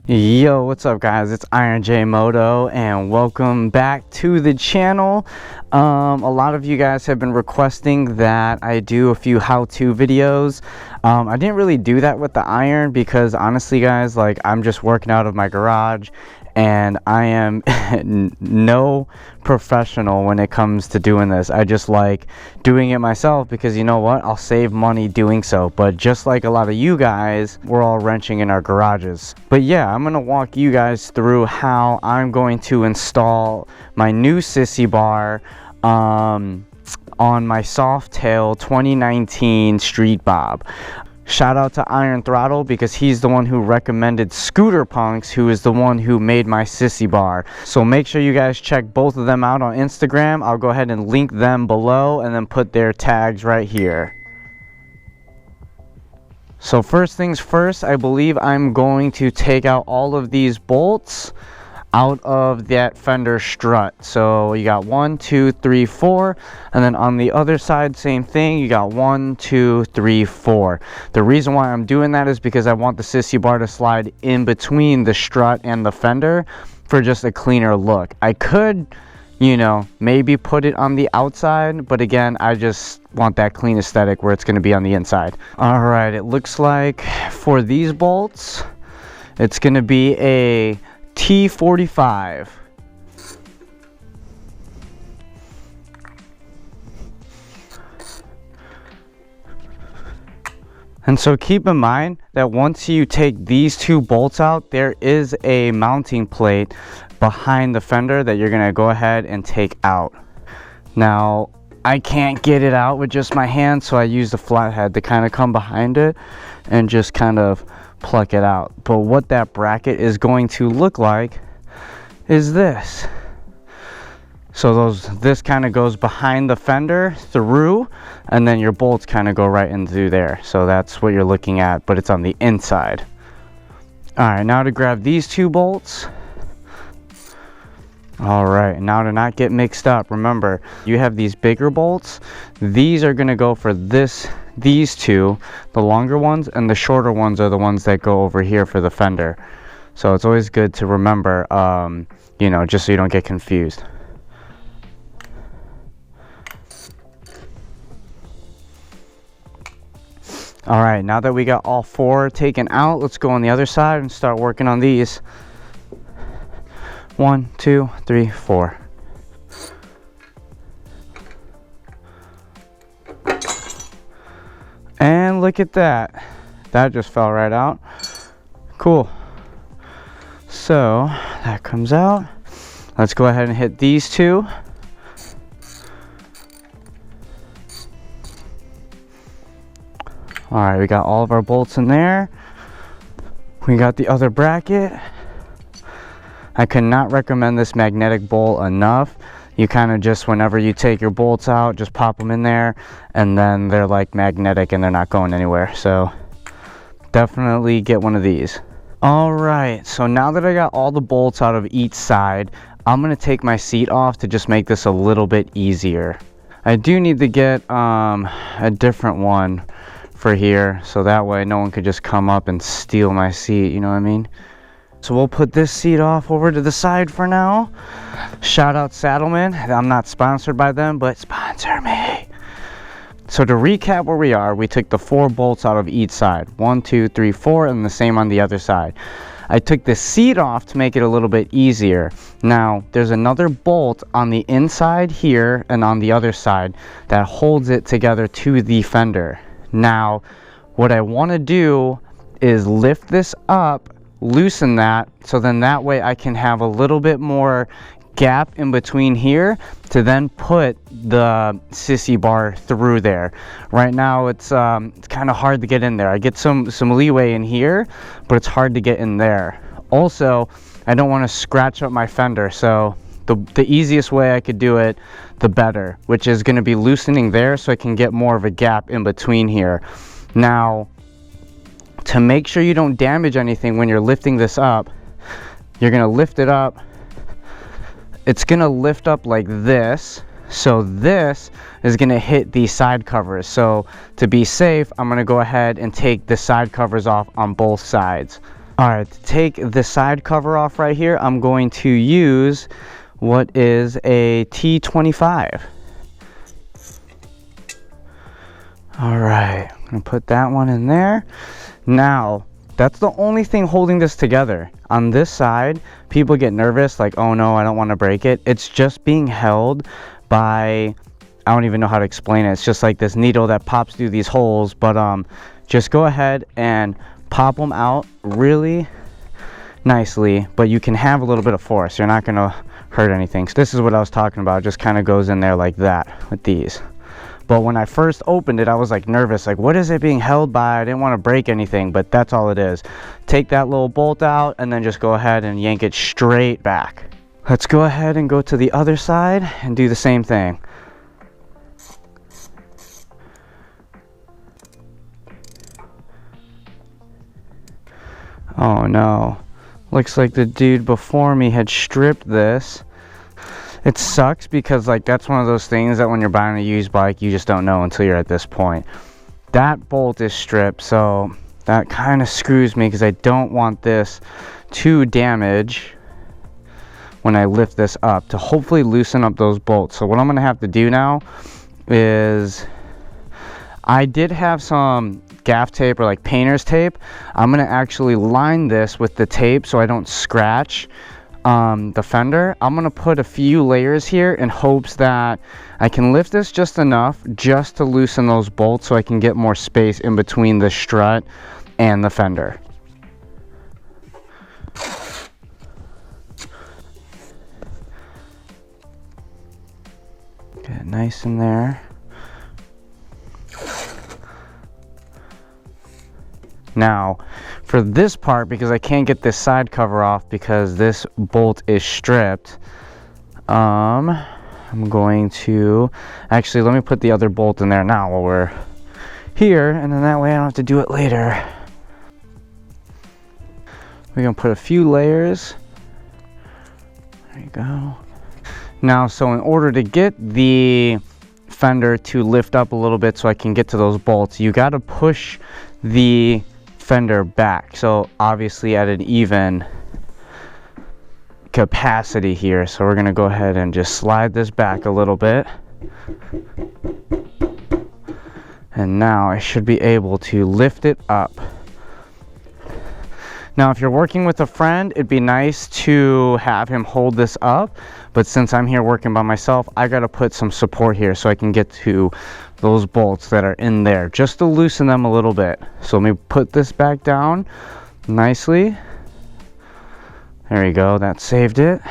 Yo, what's up guys? It's Iron J Moto and welcome back to the channel. A lot of you guys have been requesting that I do a few how-to videos. I didn't really do that with the iron because honestly guys, like, I'm just working out of my garage and I am no professional when it comes to doing this. I just like doing it myself because you know what, I'll save money doing so. But just like a lot of you guys, we're all wrenching in our garages. But yeah, I'm gonna walk you guys through how I'm going to install my new Sissy bar on my Softail 2019 Street Bob. Shout out to Iron Throttle because he's the one who recommended Scooter Punks, who is the one who made my Sissy bar. So make sure you guys check both of them out on Instagram. I'll go ahead and link them below and then put their tags right here. So first things first, I believe I'm going to take out all of these bolts out of that fender strut. So you got 1, 2, 3, 4, and then on the other side same thing, you got 1, 2, 3, 4. The reason why I'm doing that is because I want the Sissy bar to slide in between the strut and the fender for just a cleaner look. I could, you know, maybe put it on the outside, but again, I just want that clean aesthetic where it's going to be on the inside. All right, it looks like for these bolts it's going to be a T45. And so keep in mind that once you take these two bolts out, there is a mounting plate behind the fender that you're going to go ahead and take out. Now, I can't get it out with just my hand, so I use the flathead to kind of come behind it and just kind of pluck it out. But what that bracket is going to look like is this. So this kind of goes behind the fender through, and then your bolts kind of go right in through there. So that's what you're looking at, but it's on the inside. All right, now to grab these two bolts. All right, now to not get mixed up, remember you have these bigger bolts. These are going to go for these two, the longer ones, and the shorter ones are the ones that go over here for the fender. So it's always good to remember, you know, just so you don't get confused. All right, now that we got all four taken out, let's go on the other side and start working on these. 1, 2, 3, 4. And look at that. That just fell right out. Cool. So that comes out. Let's go ahead and hit these two. All right, we got all of our bolts in there. We got the other bracket. I could not recommend this magnetic bolt enough. You kind of just, whenever you take your bolts out, just pop them in there, and then they're like magnetic and they're not going anywhere. So definitely get one of these. All right, so now that I got all the bolts out of each side, I'm gonna take my seat off to just make this a little bit easier. I do need to get a different one for here, so that way no one could just come up and steal my seat, you know what I mean? So we'll put this seat off over to the side for now. Shout out Saddleman. I'm not sponsored by them, but sponsor me. So to recap where we are, we took the 4 bolts out of each side. 1, 2, 3, 4, and the same on the other side. I took the seat off to make it a little bit easier. Now, there's another bolt on the inside here and on the other side that holds it together to the fender. Now, what I want to do is lift this up, loosen that, so then that way I can have a little bit more gap in between here to then put the Sissy bar through there. Right now it's kind of hard to get in there. I get some leeway in here, but it's hard to get in there. Also, I don't want to scratch up my fender, so the easiest way I could do it, the better, which is going to be loosening there so I can get more of a gap in between here. Now, to make sure you don't damage anything when you're lifting this up, you're going to lift it up. It's going to lift up like this. So this is going to hit these side covers. So to be safe, I'm going to go ahead and take the side covers off on both sides. Alright, to take the side cover off right here, I'm going to use what is a T25. Alright, I'm going to put that one in there. Now, that's the only thing holding this together. On this side, people get nervous, like, oh no, I don't want to break it. It's just being held by, I don't even know how to explain it. It's just like this needle that pops through these holes. But just go ahead and pop them out really nicely. But you can have a little bit of force. You're not going to hurt anything. So this is what I was talking about. It just kind of goes in there like that with these. But when I first opened it, I was like nervous, like what is it being held by? I didn't want to break anything, but that's all it is. Take that little bolt out and then just go ahead and yank it straight back. Let's go ahead and go to the other side and do the same thing. Oh no, looks like the dude before me had stripped this. It sucks because like that's one of those things that when you're buying a used bike, you just don't know until you're at this point. That bolt is stripped, so that kind of screws me because I don't want this to damage when I lift this up, to hopefully loosen up those bolts. So what I'm going to have to do now is, I did have some gaff tape or like painter's tape. I'm going to actually line this with the tape so I don't scratch the fender. I'm gonna put a few layers here in hopes that I can lift this just enough just to loosen those bolts so I can get more space in between the strut and the fender. Get it nice in there. Now, for this part, because I can't get this side cover off because this bolt is stripped, I'm going to, actually, let me put the other bolt in there now while we're here, and then that way I don't have to do it later. We're going to put a few layers. There you go. Now, so in order to get the fender to lift up a little bit so I can get to those bolts, you got to push the fender back, so obviously at an even capacity here. So we're going to go ahead and just slide this back a little bit, and now I should be able to lift it up. Now if you're working with a friend, it'd be nice to have him hold this up, but since I'm here working by myself, I got to put some support here so I can get to those bolts that are in there just to loosen them a little bit. So let me put this back down nicely. There you go, that saved it.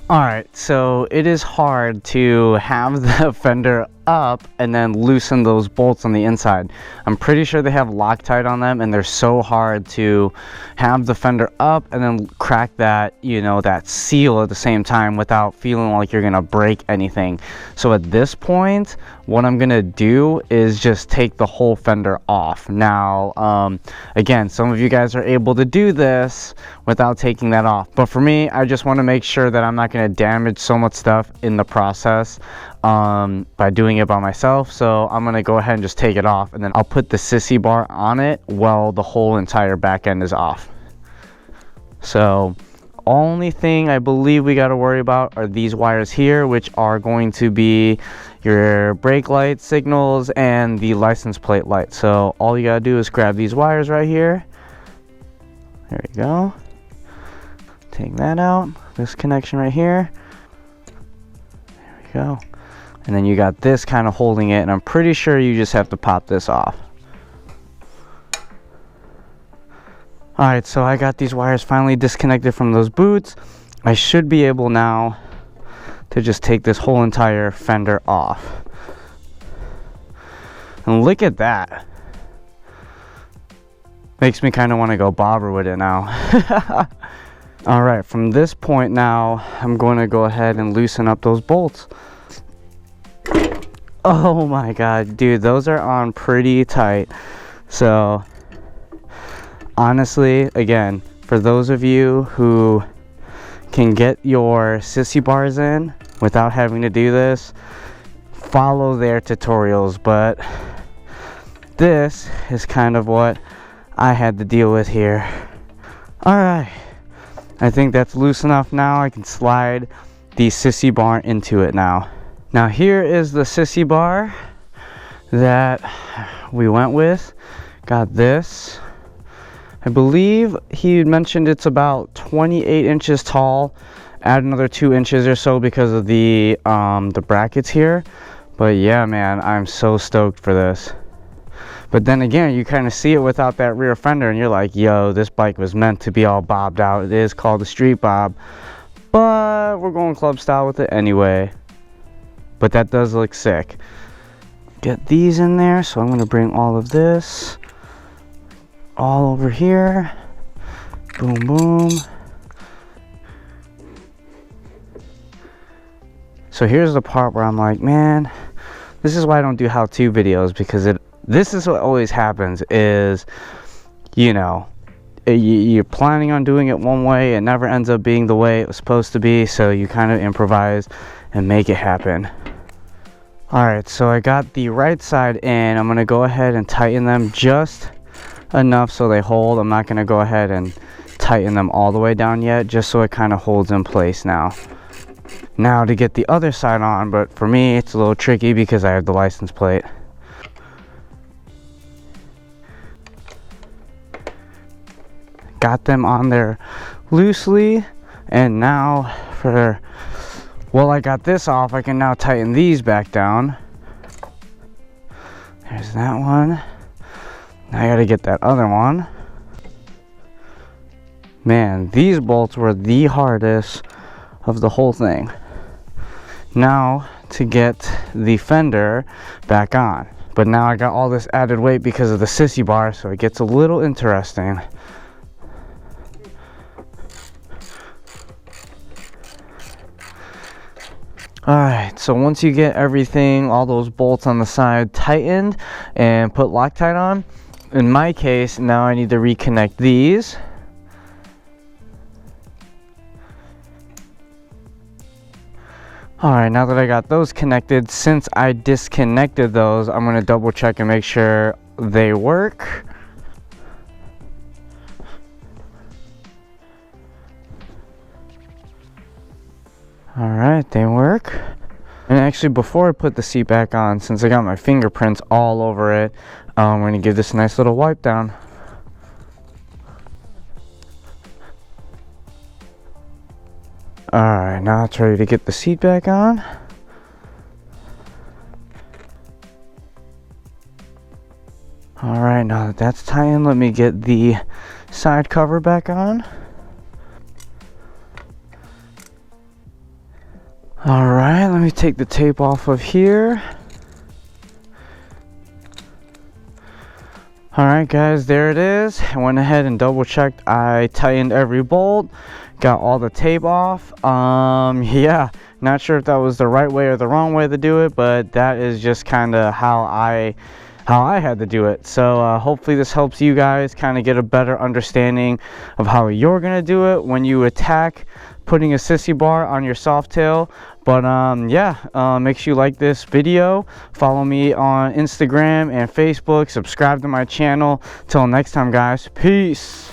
Alright, so it is hard to have the fender up and then loosen those bolts on the inside. I'm pretty sure they have Loctite on them, and they're so hard to have the fender up and then crack that, you know, that seal at the same time without feeling like you're gonna break anything. So at this point, what I'm gonna do is just take the whole fender off. Now, again, some of you guys are able to do this without taking that off, but for me, I just want to make sure that I'm not going to damage so much stuff in the process by doing it by myself. So I'm going to go ahead and just take it off, and then I'll put the Sissy bar on it while the whole entire back end is off. So only thing I believe we got to worry about are these wires here, which are going to be your brake light signals and the license plate light. So all you got to do is grab these wires right here. There we go. Take that out, this connection right here. There we go. And then you got this kind of holding it, and I'm pretty sure you just have to pop this off. Alright, so I got these wires finally disconnected from those boots. I should be able now to just take this whole entire fender off. And look at that. Makes me kind of want to go bobber with it now. Alright, from this point now, I'm going to go ahead and loosen up those bolts. Oh my god, dude, those are on pretty tight. So, honestly, again, for those of you who can get your Sissy bars in without having to do this, follow their tutorials. But this is kind of what I had to deal with here. Alright, I think that's loose enough now. I can slide the Sissy bar into it now. Now here is the Sissy bar that we went with. Got this. I believe he mentioned it's about 28 inches tall. Add another 2 inches or so because of the brackets here. But yeah, man, I'm so stoked for this. But then again, you kind of see it without that rear fender and you're like, yo, this bike was meant to be all bobbed out. It is called a street bob, but we're going club style with it anyway. But that does look sick. Get these in there, so I'm going to bring all of this all over here. Boom, boom. So here's the part where I'm like, man, this is why I don't do how-to videos, because this is what always happens is, you know, you're planning on doing it one way, it never ends up being the way it was supposed to be, so you kind of improvise and make it happen. Alright, so I got the right side in. I'm going to go ahead and tighten them just enough so they hold. I'm not going to go ahead and tighten them all the way down yet, just so it kind of holds in place now. Now to get the other side on, but for me it's a little tricky because I have the license plate. Got them on there loosely, and now well, I got this off, I can now tighten these back down. There's that one. Now I gotta get that other one. Man, these bolts were the hardest of the whole thing. Now to get the fender back on, but now I got all this added weight because of the Sissy bar, so it gets a little interesting. Alright, so once you get everything, all those bolts on the side tightened and put Loctite on, in my case, now I need to reconnect these. Alright, now that I got those connected, since I disconnected those, I'm going to double check and make sure they work. Alright, they work. And actually, before I put the seat back on, since I got my fingerprints all over it, I'm going to give this a nice little wipe down. Alright, now it's ready to get the seat back on. Alright, now that that's tightened, let me get the side cover back on. Alright, let me take the tape off of here. Alright guys, there it is. I went ahead and double checked. I tightened every bolt, got all the tape off. Yeah, not sure if that was the right way or the wrong way to do it, but that is just kind of how I had to do it. So hopefully this helps you guys kind of get a better understanding of how you're gonna do it when you attack putting a Sissy bar on your Softail. But yeah, make sure you like this video, follow me on Instagram and Facebook, subscribe to my channel. Till next time guys, peace.